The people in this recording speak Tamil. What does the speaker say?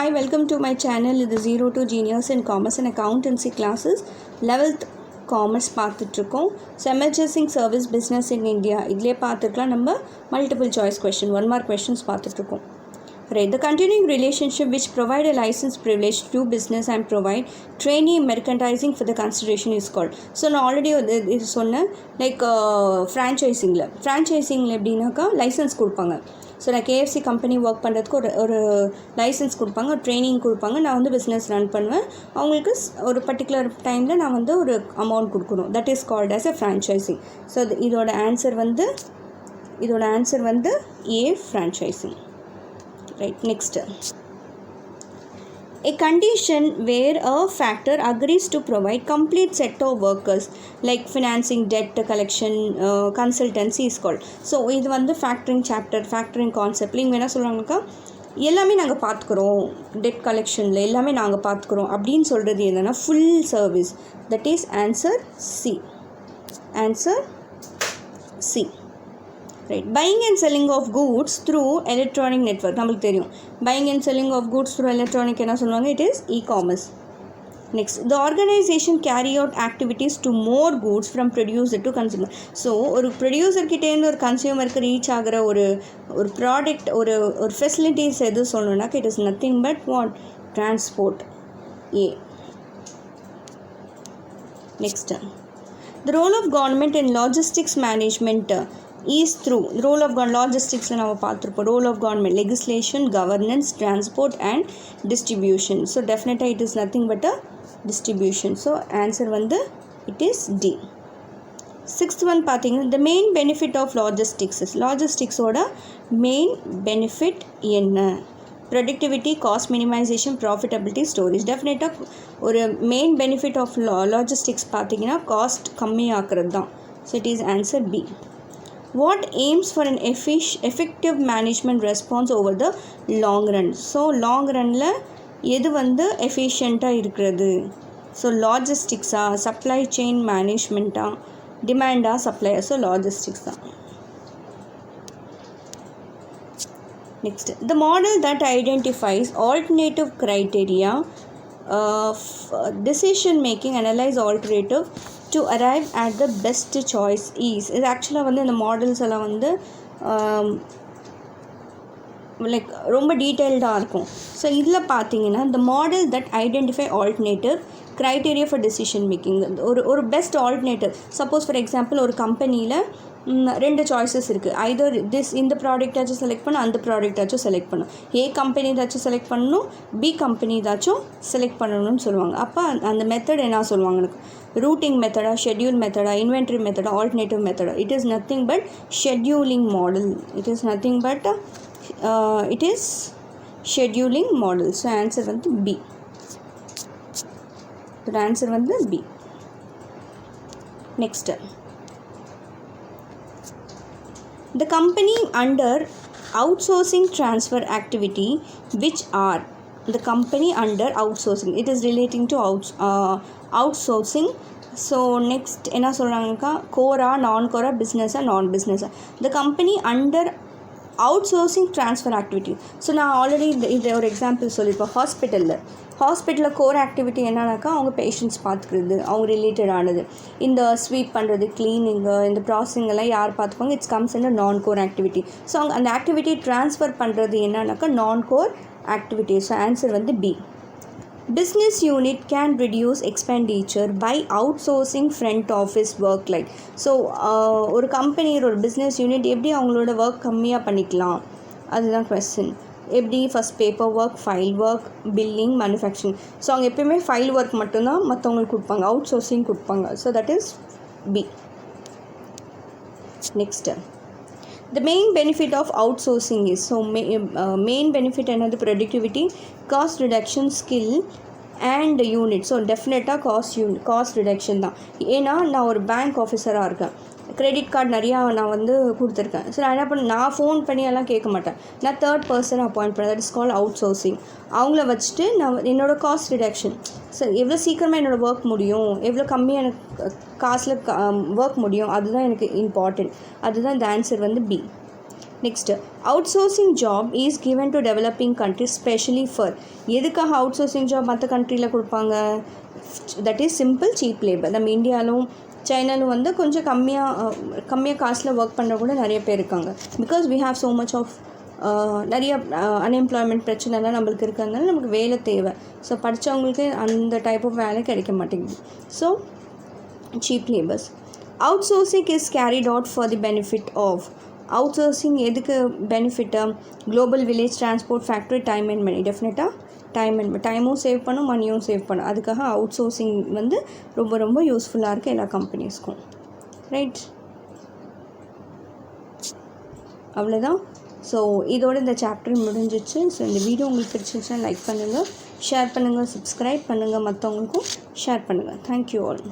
Hi, welcome to my channel. This is Zero to Genius in Commerce and Accountancy classes. 11th Commerce பார்த்துட்ருக்கோம். Semi-Servicing Service Business in India. இதிலே பார்த்துக்கலாம் நம்ம multiple choice question, 1 mark questions பார்த்துட்ருக்கோம். Right, the continuing relationship which provide a license privilege to business and provide trainee merchandising for the consideration is called. So நான் ஆல்ரெடி இது சொன்னேன், லைக் ஃப்ரான்ச்சைசிங்கில் எப்படின்னாக்கா லைசன்ஸ் கொடுப்பாங்க. ஸோ நான் கேஎஃப்சி கம்பெனி ஒர்க் பண்ணுறதுக்கு ஒரு லைசன்ஸ் கொடுப்பாங்க, ஒரு ட்ரைனிங் கொடுப்பாங்க. நான் வந்து பிஸ்னஸ் ரன் பண்ணுவேன். அவங்களுக்கு ஒரு பர்டிகுலர் டைமில் நான் வந்து ஒரு அமௌண்ட் கொடுக்கணும். That is called as a franchising. So இதோட ஆன்சர் வந்து ஏ, franchising. Right, next. A condition where a factor agrees to provide complete set of workers like financing, debt collection, consultancy is called. So இது வந்து factoring chapter, factoring concept. இவங்க என்ன சொல்கிறாங்கக்கா, எல்லாமே நாங்கள் பார்த்துக்குறோம், டெட் கலெக்ஷனில் எல்லாமே நாங்கள் பார்த்துக்குறோம் அப்படின்னு சொல்கிறது என்னென்னா full service. That is answer C. Right, buying and selling of goods through electronic network. நம்மளுக்கு தெரியும், buying and selling of goods through electronic என்ன சொல்லுவாங்க, it is e-commerce. Next, the organization carry out activities to more goods from producer to consumer. So ஒரு ப்ரொடியூசர் கிட்டேருந்து ஒரு கன்சியூமருக்கு ரீச் ஆகிற ஒரு ப்ராடக்ட், ஒரு ஃபெசிலிட்டிஸ் எது சொல்லணும்னாக்க it is nothing but what, transport. A. Next, the role of government in logistics management is through role of logistics நம்ம பார்த்துருப்போம். Role of government, legislation, governance, transport and distribution. So டெஃபினட்டாக it is nothing but a distribution. So answer வந்து it is D. Sixth one பார்த்தீங்கன்னா, த மெயின் பெனிஃபிட் ஆஃப் லாஜிஸ்டிக்ஸோட மெயின் பெனிஃபிட் என்ன? Productivity, cost minimisation, profitability, storage. டெஃபினட்டாக ஒரு மெயின் பெனிஃபிட் ஆஃப் லாஜிஸ்டிக்ஸ் பார்த்தீங்கன்னா காஸ்ட் கம்மியாக்குறது தான். So it is answer B. What aims for an effective management response over the long run? So long ரனில் எது வந்து எஃபிஷியண்ட்டாக இருக்கிறது? ஸோ லாஜிஸ்டிக்ஸா, சப்ளை செயின் மேனேஜ்மெண்ட்டா, டிமாண்டா, சப்ளையா? ஸோ லாஜிஸ்டிக்ஸ் தான். Next, the model that identifies alternative criteria decision making, analyze alternative to arrive at the best choice is. இது ஆக்சுவலாக வந்து இந்த மாடல்ஸ் எல்லாம் வந்து லைக் ரொம்ப டீட்டெயில்டாக இருக்கும். ஸோ இதில் பார்த்தீங்கன்னா the model that identify alternative criteria for decision making, ஒரு best alternative. Suppose for example ஒரு கம்பெனியில் 2 சாய்ஸஸ் இருக்குது. ஐதர் இந்த ப்ராடக்டாச்சும் செலக்ட் பண்ணணும், அந்த ப்ராடக்டாச்சும் செலக்ட் பண்ணணும். ஏ கம்பெனி ஏதாச்சும் செலக்ட் பண்ணணும், பி கம்பெனி ஏதாச்சும் செலக்ட் பண்ணணும்னு சொல்லுவாங்க. அப்போ அந்த மெத்தட் என்ன சொல்லுவாங்க, எனக்கு ரூட்டிங் மெத்தடா, ஷெட்யூல் மெத்தடா, இன்வென்ட்ரி மெத்தடா, ஆல்டர்னேட்டிவ் மெத்தடா? It is nothing but scheduling model. It is scheduling model. So answer வந்து பி. ஆன்சர் வந்து B. Next, the company under outsourcing transfer activity which are the company under outsourcing, it is relating to outsourcing. So next என்ன சொல்கிறாங்கக்கா, கோரா, நான் கோரா, பிஸ்னஸா, நான் பிஸ்னஸா? the company under outsourcing transfer activity. So நான் ஆல்ரெடி இது ஒரு எக்ஸாம்பிள் சொல்லியிருப்பேன். ஹாஸ்பிட்டலில் கோர் ஆக்டிவிட்டி என்னன்னாக்கா, அவங்க பேஷண்ட்ஸ் பார்த்துக்கிறது, அவங்க ரிலேட்டடானது. இந்த ஸ்வீப் பண்ணுறது, க்ளீனிங்கு, இந்த ப்ராசஸிங்கெல்லாம் யார் பார்த்துப்பாங்க? இட்ஸ் கம்ஸ் இன் நான் கோர் ஆக்டிவிட்டி. ஸோ அவங்க அந்த ஆக்டிவிட்டி ட்ரான்ஸ்ஃபர் பண்ணுறது என்னன்னாக்கா non core activity. So answer வந்து B. Business unit can reduce expenditure by out sourcing front office work. Like so ஒரு கம்பெனியில் ஒரு பிஸ்னஸ் யூனிட் எப்படி அவங்களோட ஒர்க் கம்மியாக பண்ணிக்கலாம், அதுதான் கொஸ்டின். எப்படி? First paper work, file work, billing, manufacturing. So அவங்க எப்பயுமே ஃபைல் ஒர்க் மட்டும்தான் மற்றவங்களுக்கு கொடுப்பாங்க, அவுட் சோர்சிங் கொடுப்பாங்க. So that is B. Next, the main benefit of outsourcing is, so main benefit என்னது? productivity, cost reduction, skill and unit. So டெஃபினட்டாக காஸ்ட் ரிடக்ஷன் தான். ஏன்னா நான் ஒரு பேங்க் ஆஃபீஸராக இருக்கேன், கிரெடிட் கார்டு நிறையா நான் வந்து கொடுத்துருக்கேன். ஸோ நான் என்ன பண்ணேன், நான் ஃபோன் பண்ணி எல்லாம் கேட்க மாட்டேன், நான் தேர்ட் பர்சன் அப்பாயிண்ட் பண்ணேன். That is called out sourcing. அவங்கள வச்சுட்டு நான் என்னோடய காஸ்ட் ரிடக்ஷன், சார் எவ்வளோ சீக்கிரமாக என்னோடய ஒர்க் முடியும், எவ்வளோ கம்மியாக எனக்கு காசில் ஒர்க் முடியும், அதுதான் எனக்கு இம்பார்ட்டண்ட். அதுதான் இந்த ஆன்சர் வந்து B. Next out sourcing job is given to developing countries specially for எதுக்காக அவுட் சோர்சிங் ஜாப் மற்ற கண்ட்ரியில் கொடுப்பாங்க? That is simple cheap labour. நம்ம இந்தியாவிலும் சைனாலும் வந்து கொஞ்சம் கம்மியாக காசில் ஒர்க் பண்ணுற கூட நிறைய பேர் இருக்காங்க. Because we have so much of நிறைய அன்எம்ப்ளாய்மெண்ட் பிரச்சனைலாம் நம்மளுக்கு இருக்கிறதுனால நமக்கு வேலை தேவை. ஸோ படித்தவங்களுக்கு அந்த டைப் ஆஃப் வேலை கிடைக்க மாட்டேங்குது. So cheap labours. Outsourcing is carried out for the benefit of. Outsourcing எதுக்கு benefit? Global village transport factory time and money. டெஃபினட்டாக டைமும் சேவ் பண்ணும், மணியும் சேவ் பண்ணும். அதுக்காக அவுட் சோர்சிங் வந்து ரொம்ப ரொம்ப யூஸ்ஃபுல்லாக இருக்குது எல்லா கம்பெனிஸ்க்கும். ரைட், அவ்வளோதான். ஸோ இதோட இந்த சாப்டர் முடிஞ்சிச்சு. ஸோ இந்த வீடியோ உங்களுக்கு பிடிச்சிருச்சுன்னா லைக் பண்ணுங்கள், ஷேர் பண்ணுங்கள், சப்ஸ்கிரைப் பண்ணுங்கள், மற்றவங்களுக்கும் ஷேர் பண்ணுங்கள். Thank you all.